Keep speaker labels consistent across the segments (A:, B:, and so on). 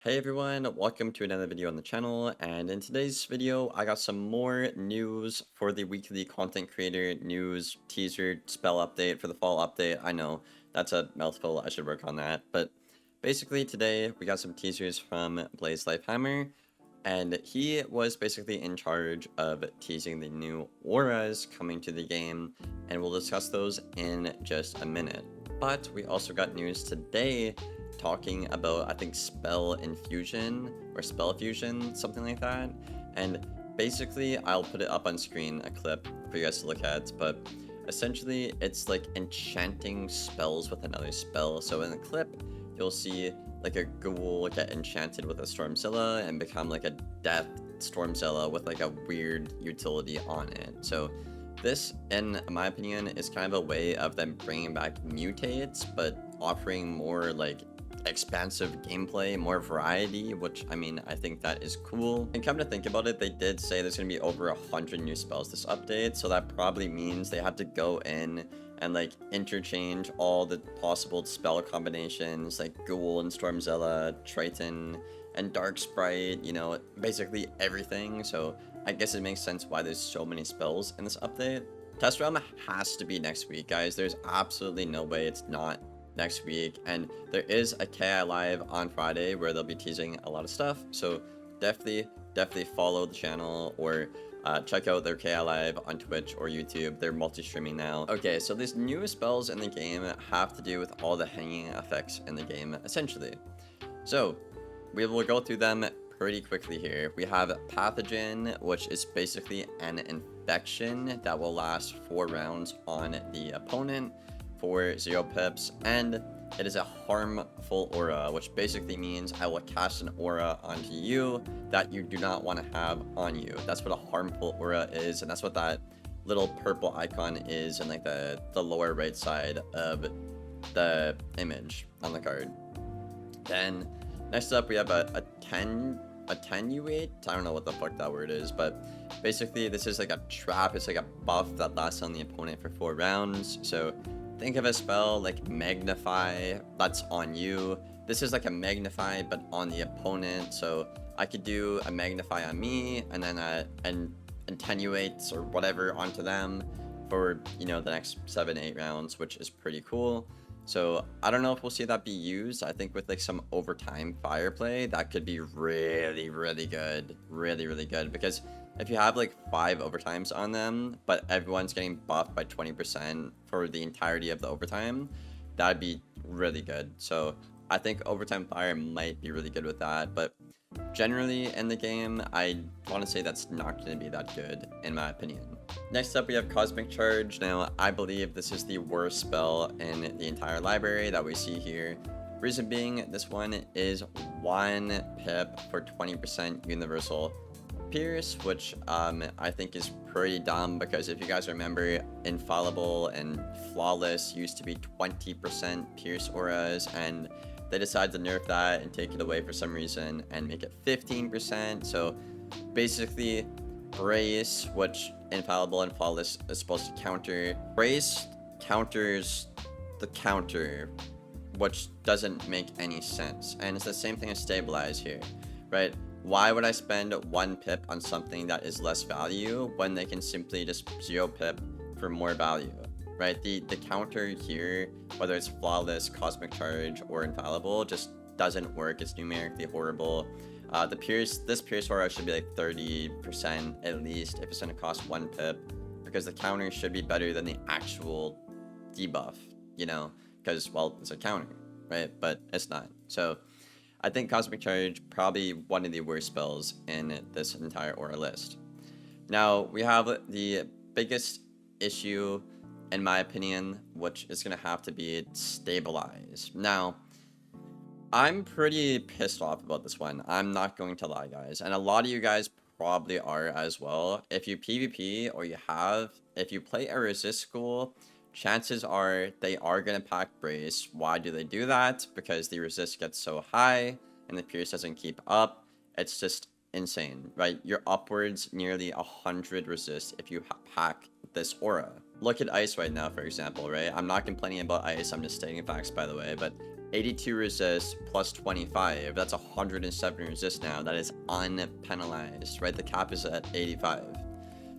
A: Hey everyone, welcome to another video on the channel, and in today's video I got some more news for the weekly content creator news teaser spell update for the fall update. I know, that's a mouthful, I should work on that, but basically today we got some teasers from Blaze Lifehammer, and he was basically in charge of teasing the new auras coming to the game, and we'll discuss those in just a minute. But we also got news today talking about, I think, spell infusion or spell fusion, something like that. And basically, I'll put it up on screen, a clip for you guys to look at, but essentially it's like enchanting spells with another spell. So in the clip, you'll see like a ghoul get enchanted with a Stormzilla and become like a death Stormzilla with like a weird utility on it. So this, in my opinion, is kind of a way of them bringing back mutates, but offering more like expansive gameplay, more variety, which I mean, I think that is cool. And come to think about it, they did say there's gonna be over 100 new spells this update, so that probably means they have to go in and like interchange all the possible spell combinations like Ghoul and Stormzilla, Triton and Dark Sprite, you know, basically everything. So I guess it makes sense why there's so many spells in this update. Test Realm has to be next week, guys. There's absolutely no way it's not next week, and there is a KI live on Friday where they'll be teasing a lot of stuff, so definitely follow the channel or check out their KI live on Twitch or YouTube. They're multi-streaming now. Okay, so these new spells in the game have to do with all the hanging effects in the game, essentially. So we will go through them pretty quickly here. We have Pathogen, which is basically an infection that will last 4 rounds on the opponent for 0 pips, and it is a harmful aura, which basically means I will cast an aura onto you that you do not want to have on you. That's what a harmful aura is, and that's what that little purple icon is in like the lower right side of the image on the card. Then next up we have a attenuate. I don't know what the fuck that word is, but basically this is like a trap. It's like a buff that lasts on the opponent for 4 rounds. So think of a spell like Magnify that's on you. This is like a Magnify but on the opponent. So I could do a Magnify on me and then an Attenuates or whatever onto them for, you know, the next 7-8 rounds, which is pretty cool. So I don't know if we'll see that be used. I think with like some overtime fire play, that could be really good. Really good. Because if you have like 5 overtimes on them, but everyone's getting buffed by 20% for the entirety of the overtime, that'd be really good. So I think overtime fire might be really good with that. But generally in the game, I want to say that's not going to be that good, in my opinion. Next up, we have Cosmic Charge. Now, I believe this is the worst spell in the entire library that we see here. Reason being, this one is 1 pip for 20% universal Pierce, which I think is pretty dumb, because if you guys remember, Infallible and Flawless used to be 20% Pierce auras, and they decided to nerf that and take it away for some reason and make it 15%. So basically, Brace, which Infallible and Flawless is supposed to counter, Brace counters the counter, which doesn't make any sense. And it's the same thing as Stabilize here, right? Why would I spend 1 pip on something that is less value when they can simply just 0 pip for more value, right? The counter here, whether it's Flawless, Cosmic Charge, or Infallible, just doesn't work. It's numerically horrible. This Pierce aura should be like 30% at least if it's going to cost 1 pip, because the counter should be better than the actual debuff, you know, because, well, it's a counter, right? But it's not. So I think Cosmic Charge probably one of the worst spells in this entire aura list. Now we have the biggest issue, in my opinion, which is going to have to be Stabilize. Now, I'm pretty pissed off about this one. I'm not going to lie, guys. And a lot of you guys probably are as well. If you PvP or if you play a resist school, chances are they are going to pack Brace. Why do they do that? Because the resist gets so high and the Pierce doesn't keep up. It's just insane, right? You're upwards nearly 100 resist if you pack this aura. Look at Ice right now, for example, right? I'm not complaining about Ice. I'm just stating facts, by the way. But 82 resist plus 25. That's 107 resist now. That is unpenalized, right? The cap is at 85.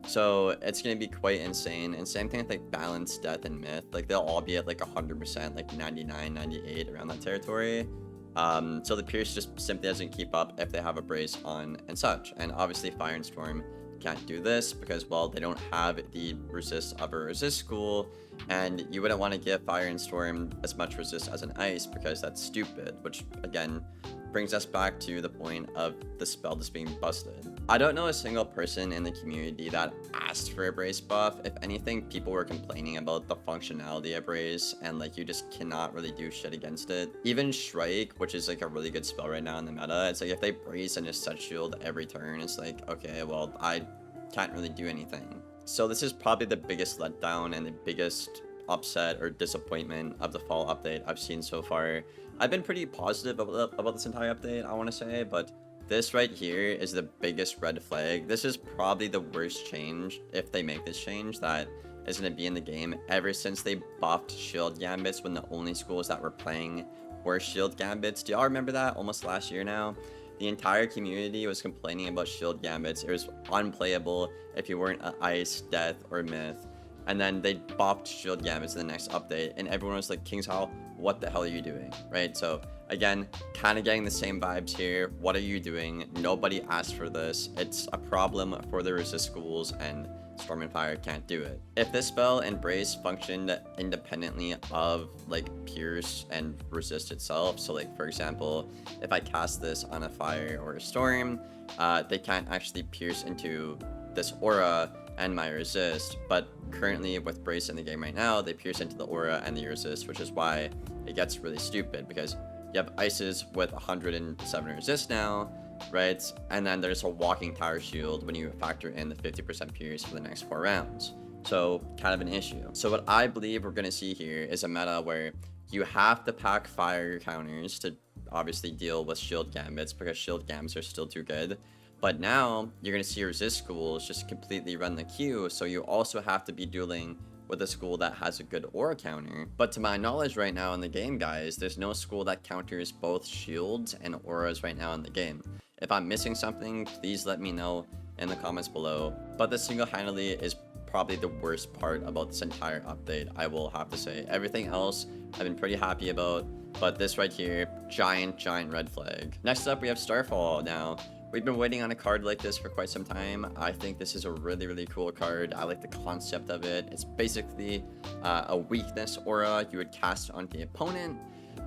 A: So it's going to be quite insane. And same thing with like balance, death, and myth. Like they'll all be at like 100%, like 99, 98, around that territory. So the Pierce just simply doesn't keep up if they have a brace on and such. And obviously Fire and Storm can't do this because, well, they don't have the resist of a resist school, and you wouldn't want to give Fire and Storm as much resist as an Ice because that's stupid, which again brings us back to the point of the spell just being busted. I don't know a single person in the community that asked for a brace buff. If anything, people were complaining about the functionality of brace and like you just cannot really do shit against it. Even Shrike, which is like a really good spell right now in the meta, it's like if they brace and just set shield every turn, it's like, okay, well, I can't really do anything. So this is probably the biggest letdown and the biggest upset or disappointment of the fall update I've seen so far. I've been pretty positive about this entire update, I want to say, but this right here is the biggest red flag. This is probably the worst change, if they make this change, that is going to be in the game ever since they buffed shield gambits when the only schools that were playing were shield gambits. Do y'all remember that? Almost last year now. The entire community was complaining about shield gambits. It was unplayable if you weren't an Ice, Death, or Myth. And then they buffed shield gambits in the next update, and everyone was like, King's Hall, what the hell are you doing, right? So again, kind of getting the same vibes here. What are you doing? Nobody asked for this. It's a problem for the resist schools, and Storm and Fire can't do it. If this spell and Brace functioned independently of like Pierce and Resist itself, so like for example, if I cast this on a Fire or a Storm, they can't actually pierce into this aura and my resist, but currently with Brace in the game right now, they pierce into the aura and the resist, which is why it gets really stupid, because you have Ices with 107 resist now, right? And then there's a walking tower shield when you factor in the 50% pierce for the next 4 rounds. So kind of an issue. So what I believe we're going to see here is a meta where you have to pack fire counters to obviously deal with shield gambits, because shield gambits are still too good. But now you're going to see resist schools just completely run the queue, so you also have to be dueling with a school that has a good aura counter. But to my knowledge right now in the game, guys, there's no school that counters both shields and auras right now in the game. If I'm missing something, please let me know in the comments below. But this single-handedly is probably the worst part about this entire update, I will have to say. Everything else I've been pretty happy about, but this right here, giant red flag. Next up, we have Starfall. Now, we've been waiting on a card like this for quite some time. I think this is a really cool card. I like the concept of it. It's basically a weakness aura you would cast onto the opponent.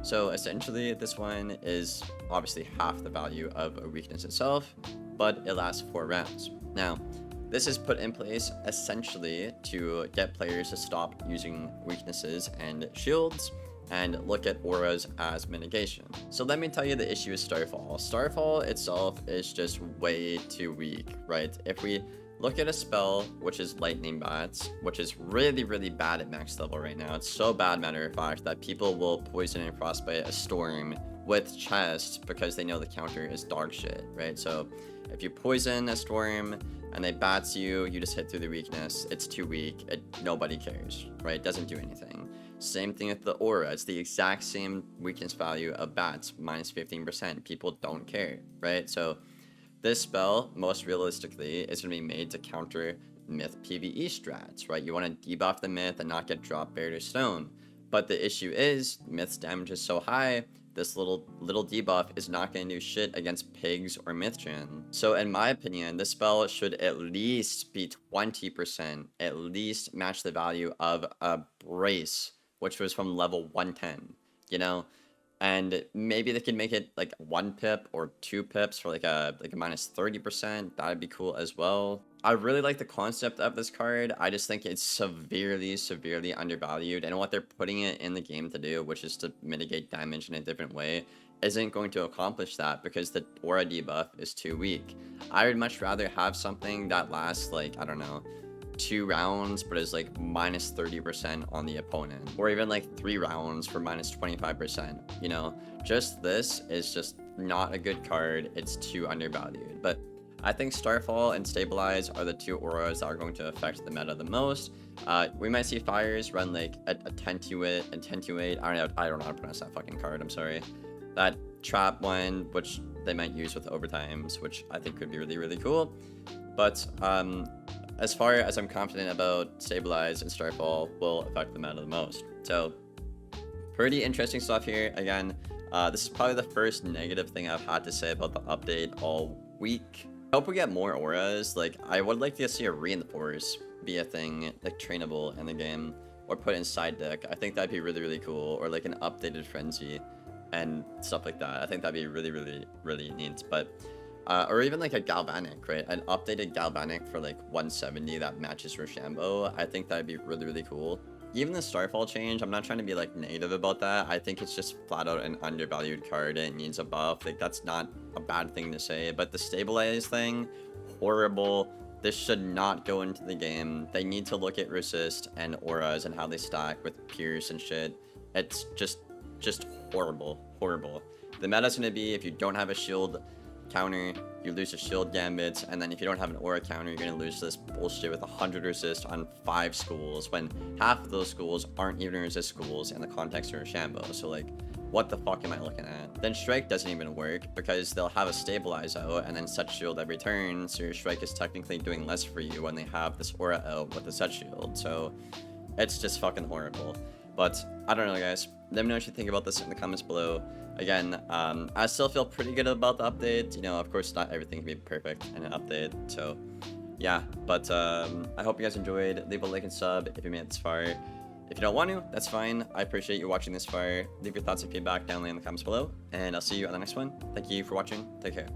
A: So essentially, this one is obviously half the value of a weakness itself, but it lasts 4 rounds. Now, this is put in place essentially to get players to stop using weaknesses and shields and look at auras as mitigation. So let me tell you the issue with Starfall. Starfall itself is just way too weak, right? If we look at a spell, which is Lightning Bats, which is really bad at max level right now. It's so bad, matter of fact, that people will poison and frostbite a Storm with chest because they know the counter is dog shit, right? So if you poison a Storm and they bats you, you just hit through the weakness. It's too weak. Nobody cares, right? It doesn't do anything. Same thing with the aura. It's the exact same weakness value of bats, minus 15%. People don't care, right? So this spell, most realistically, is going to be made to counter myth PvE strats, right? You want to debuff the myth and not get drop bear to stone. But the issue is, myth's damage is so high, this little debuff is not going to do shit against pigs or mythgen. So in my opinion, this spell should at least be 20%, at least match the value of a brace, which was from level 110, you know? And maybe they could make it like 1 pip or 2 pips for like a minus 30%. That'd be cool as well. I really like the concept of this card. I just think it's severely undervalued. And what they're putting it in the game to do, which is to mitigate damage in a different way, isn't going to accomplish that because the aura debuff is too weak. I would much rather have something that lasts like, I don't know, 2 rounds but is like minus 30% on the opponent, or even like 3 rounds for minus 25%, you know? Just this is just not a good card. It's too undervalued. But I think Starfall and Stabilize are the two auras that are going to affect the meta the most. We might see Fires run like a 10 to 8 and 10 to 8. I don't know how to pronounce that fucking card, I'm sorry. That trap one, which they might use with overtimes, which I think could be really, really cool. But as far as I'm confident about Stabilize and Starfall will affect the meta the most. So pretty interesting stuff here. Again, this is probably the first negative thing I've had to say about the update all week. I hope we get more auras. Like, I would like to see a reinforce be a thing, like trainable in the game, or put in side deck. I think that'd be really, really cool. Or like an updated frenzy and stuff like that. I think that'd be really, really, really neat. But or even like a galvanic, right? An updated galvanic for like 170 that matches Rochambeau. I think that'd be really, really cool. Even the Starfall change, I'm not trying to be like negative about that. I think it's just flat out an undervalued card and it needs a buff. Like, that's not a bad thing to say. But the Stabilize thing, horrible. This should not go into the game. They need to look at resist and auras and how they stack with Pierce and shit. It's just horrible, horrible. The meta's gonna be, if you don't have a shield counter, you lose a shield gambit, and then if you don't have an aura counter, you're gonna lose this bullshit with 100 resist on 5 schools, when half of those schools aren't even resist schools in the context of Rochambeau. So like, what the fuck am I looking at? Then Strike doesn't even work, because they'll have a Stabilize out and then set shield every turn, so your Strike is technically doing less for you when they have this aura out with the set shield. So it's just fucking horrible. But I don't know, guys. Let me know what you think about this in the comments below. Again, I still feel pretty good about the update. You know, of course, not everything can be perfect in an update. So, yeah. But I hope you guys enjoyed. Leave a like and sub if you made it this far. If you don't want to, that's fine. I appreciate you watching this far. Leave your thoughts and feedback down in the comments below. And I'll see you on the next one. Thank you for watching. Take care.